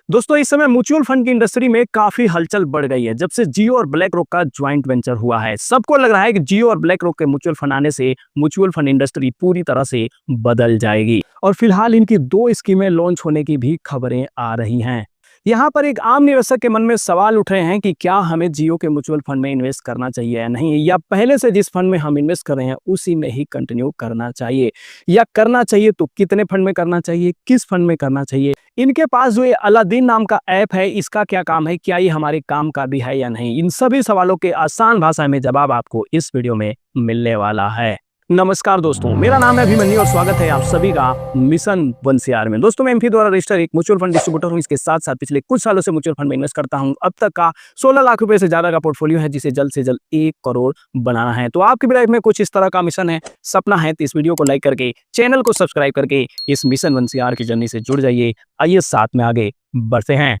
दोस्तों इस समय म्यूचुअल फंड की इंडस्ट्री में काफी हलचल बढ़ गई है जब से जियो और ब्लैक रॉक का ज्वाइंट वेंचर हुआ है। सबको लग रहा है कि जियो और ब्लैक रॉक के म्यूचुअल फंड आने से म्यूचुअल फंड इंडस्ट्री पूरी तरह से बदल जाएगी और फिलहाल इनकी दो स्कीमें लॉन्च होने की भी खबरें आ रही हैं। यहाँ पर एक आम निवेशक के मन में सवाल उठ रहे हैं कि क्या हमें जियो के म्यूचुअल फंड में इन्वेस्ट करना चाहिए या नहीं, या पहले से जिस फंड में हम इन्वेस्ट कर रहे हैं उसी में ही कंटिन्यू करना चाहिए, या करना चाहिए तो कितने फंड में करना चाहिए, किस फंड में करना चाहिए। इनके पास जो ये अलादीन नाम का ऐप है, इसका क्या काम है, क्या ये हमारे काम का भी है या नहीं, इन सभी सवालों के आसान भाषा में जवाब आपको इस वीडियो में मिलने वाला है। नमस्कार दोस्तों, मेरा नाम है अभिमन्यु और स्वागत है आप सभी का मिशन 1CR में। दोस्तों मैं एमपी द्वारा रजिस्टर्ड एक म्यूचुअल फंड डिस्ट्रीब्यूटर हूं। इसके साथ साथ पिछले कुछ सालों से म्यूचुअल फंड में इन्वेस्ट करता हूं। अब तक का 16 लाख रुपए से ज्यादा का पोर्टफोलियो है, जिसे जल्द से जल्द 1 करोड़ बनाना है। तो आपकी भी लाइफ में कुछ इस तरह का मिशन है, सपना है, तो इस वीडियो को लाइक करके, चैनल को सब्सक्राइब करके इस मिशन 1CR की जर्नी से जुड़ जाइए। आइए साथ में आगे बढ़ते हैं।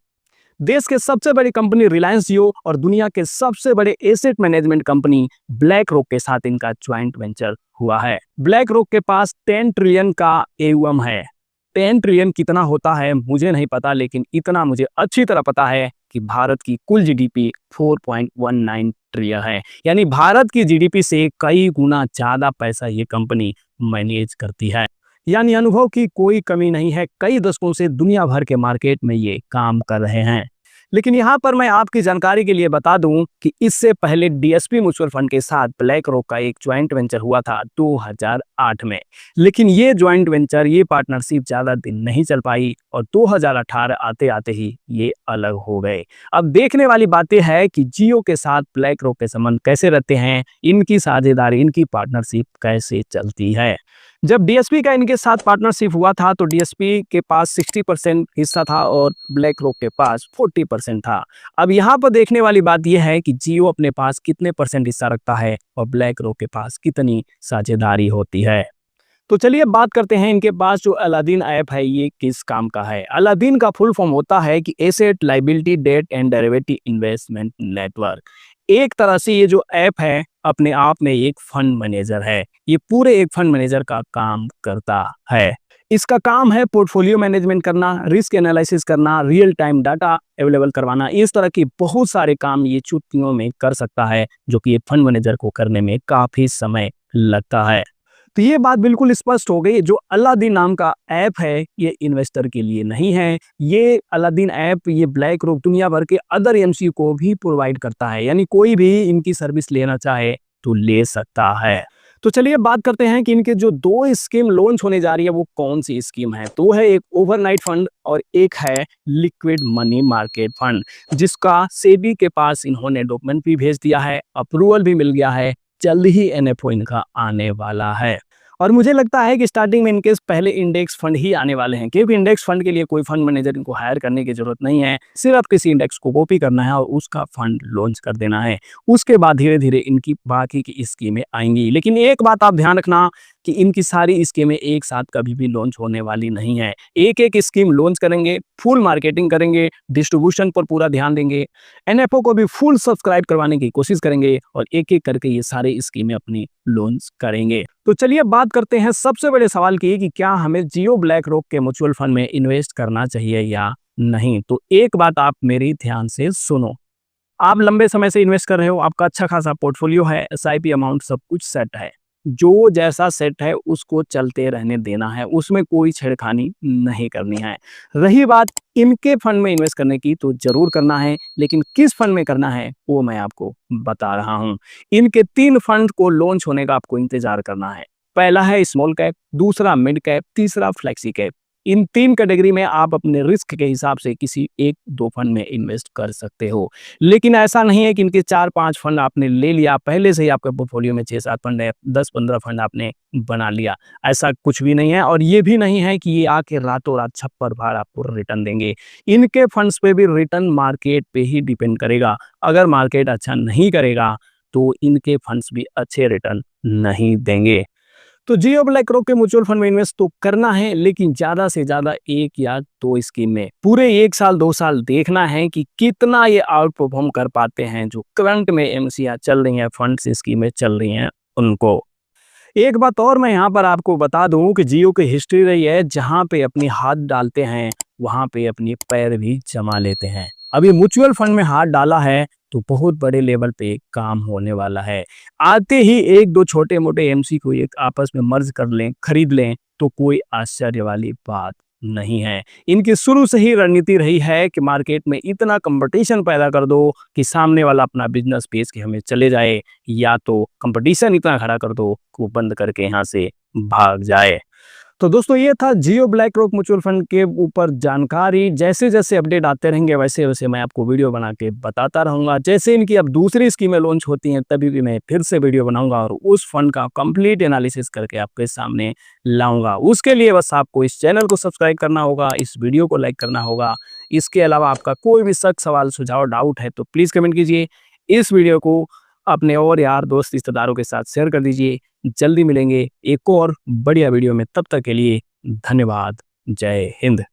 देश के सबसे बड़ी कंपनी रिलायंस जियो और दुनिया के सबसे बड़े asset management company black rock के साथ इनका ज्वाइंट वेंचर हुआ है। ब्लैक रॉक के पास 10 ट्रिलियन का AUM है। 10 ट्रिलियन कितना होता है मुझे नहीं पता, लेकिन इतना मुझे अच्छी तरह पता है कि भारत की कुल GDP 4.19 ट्रिलियन है। यानी भारत की GDP से कई गुना ज्यादा पैसा ये कंपनी मैनेज करती है। यानी अनुभव की कोई कमी नहीं है, कई दशकों से दुनिया भर के मार्केट में ये काम कर रहे हैं। लेकिन यहाँ पर मैं आपकी जानकारी के लिए बता दूं कि इससे पहले DSP म्यूचुअल फंड के साथ ब्लैक रॉक का एक ज्वाइंट वेंचर हुआ था 2008 में। लेकिन ये ज्वाइंट वेंचर, ये पार्टनरशिप ज़्यादा दिन नहीं चल पाई और 2018 आते आते ही ये अलग हो गए। अब देखने वाली बात यह है कि जियो के साथ ब्लैक रॉक के संबंध कैसे रहते हैं, इनकी साझेदारी, इनकी पार्टनरशिप कैसे चलती है। जब DSP का इनके साथ पार्टनरशिप हुआ था तो DSP के पास 60% हिस्सा था और ब्लैक रॉक के पास 40% था। अब यहाँ पर देखने वाली बात यह है कि जियो अपने पास कितने % हिस्सा रखता है और ब्लैक रॉक के पास कितनी साझेदारी होती है। तो चलिए बात करते हैं इनके पास जो अलादीन ऐप है ये किस काम का है। अलादीन का फुल फॉर्म होता है कि asset liability debt and derivative investment network. एक तरह से ये जो ऐप है अपने आप में एक फंड मैनेजर है। ये पूरे एक फंड मैनेजर का काम करता है। इसका काम है पोर्टफोलियो मैनेजमेंट करना, रिस्क एनालिसिस करना, रियल टाइम डाटा अवेलेबल करवाना। इस तरह के बहुत सारे काम ये चुटकियों में कर सकता है, जो कि एक फंड मैनेजर को करने में काफी समय लगता है। तो ये बात बिल्कुल स्पष्ट हो गई, जो अलादीन नाम का ऐप है ये इन्वेस्टर के लिए नहीं है। ये अलादीन ऐप ये ब्लैक रॉक दुनिया भर के अदर MCU को भी प्रोवाइड करता है, यानी कोई भी इनकी सर्विस लेना चाहे तो ले सकता है। तो चलिए बात करते हैं कि इनके जो दो स्कीम लॉन्च होने जा रही है वो कौन सी स्कीम है। तो है एक ओवरनाइट फंड और एक है लिक्विड मनी मार्केट फंड, जिसका सेबी के पास इन्होंने डॉक्यूमेंट भी भेज दिया है, अप्रूवल भी मिल गया है, जल्द ही NFO इनका आने वाला है। और मुझे लगता है कि स्टार्टिंग में इनके पहले इंडेक्स फंड ही आने वाले हैं, क्योंकि इंडेक्स फंड के लिए कोई फंड मैनेजर इनको हायर करने की जरूरत नहीं है। सिर्फ किसी इंडेक्स को कॉपी करना है और उसका फंड लॉन्च कर देना है। उसके बाद धीरे धीरे इनकी बाकी की स्कीमें आएंगी। लेकिन एक बात आप ध्यान रखना कि इनकी सारी स्कीमें एक साथ कभी भी लॉन्च होने वाली नहीं है। एक एक स्कीम लॉन्च करेंगे, फुल मार्केटिंग करेंगे, डिस्ट्रीब्यूशन पर पूरा ध्यान देंगे, NFO को भी फुल सब्सक्राइब करवाने की कोशिश करेंगे और एक एक करके ये सारी स्कीमें अपनी लॉन्च करेंगे। तो चलिए बात करते हैं सबसे बड़े सवाल की कि क्या हमें जियो ब्लैक रॉक के म्यूचुअल फंड में इन्वेस्ट करना चाहिए या नहीं। तो एक बात आप मेरी ध्यान से सुनो। आप लंबे समय से इन्वेस्ट कर रहे हो, आपका अच्छा खासा पोर्टफोलियो है, SIP अमाउंट सब कुछ सेट है। जो जैसा सेट है उसको चलते रहने देना है, उसमें कोई छेड़खानी नहीं करनी है। रही बात इनके फंड में इन्वेस्ट करने की, तो जरूर करना है, लेकिन किस फंड में करना है वो मैं आपको बता रहा हूं। इनके 3 फंड को लॉन्च होने का आपको इंतजार करना है। पहला है स्मॉल कैप, दूसरा मिड कैप, तीसरा फ्लेक्सी कैप। इन 3 कैटेगरी में आप अपने रिस्क के हिसाब से किसी 1-2 फंड में इन्वेस्ट कर सकते हो। लेकिन ऐसा नहीं है कि इनके 4-5 फंड आपने ले लिया, पहले से ही आपके पोर्टफोलियो में 6-7 फंड है, 10-15 फंड आपने बना लिया, ऐसा कुछ भी नहीं है। और ये भी नहीं है कि ये आके रातों रात छप्पर फाड़ आपको रिटर्न देंगे। इनके फंड्स पे भी रिटर्न मार्केट पे ही डिपेंड करेगा। अगर मार्केट अच्छा नहीं करेगा तो इनके फंड्स भी अच्छे रिटर्न नहीं देंगे। तो जियो ब्लैक रॉक के म्यूचुअल फंड में इन्वेस्ट तो करना है, लेकिन ज्यादा से ज्यादा 1 या 2 स्कीम में पूरे 1 साल 2 साल देखना है कि कितना ये आउट परफॉर्म कर पाते हैं। जो करंट में MCR चल रही हैं, फंड्स स्कीमें चल रही हैं उनको। एक बात और मैं यहाँ पर आपको बता दूं कि जियो की हिस्ट्री रही है, जहाँ पे अपनी हाथ डालते हैं वहां पे अपनी पैर भी जमा लेते हैं। अभी म्यूचुअल फंड में हाथ डाला है तो बहुत बड़े लेवल पे काम होने वाला है। आते ही एक दो छोटे मोटे एमसी को एक आपस में मर्ज कर लें, खरीद लें तो कोई आश्चर्य वाली बात नहीं है। इनकी शुरू से ही रणनीति रही है कि मार्केट में इतना कंपटीशन पैदा कर दो कि सामने वाला अपना बिजनेस बेच के हमें चले जाए, या तो कंपटीशन इतना खड़ा कर दो कि वो बंद करके यहाँ से भाग जाए। तो दोस्तों ये था जियो ब्लैक रॉक म्यूचुअल फंड के ऊपर जानकारी। जैसे जैसे अपडेट आते रहेंगे वैसे वैसे मैं आपको वीडियो बना के बताता रहूंगा। जैसे इनकी अब दूसरी स्कीमें लॉन्च होती हैं तभी भी मैं फिर से वीडियो बनाऊंगा और उस फंड का कंप्लीट एनालिसिस करके आपके सामने लाऊंगा। उसके लिए बस आपको इस चैनल को सब्सक्राइब करना होगा, इस वीडियो को लाइक करना होगा। इसके अलावा आपका कोई भी शक, सवाल, सुझाव, डाउट है तो प्लीज़ कमेंट कीजिए। इस वीडियो को अपने और यार दोस्त रिश्तेदारों के साथ शेयर कर दीजिए। जल्दी मिलेंगे एक और बढ़िया वीडियो में, तब तक के लिए धन्यवाद। जय हिंद।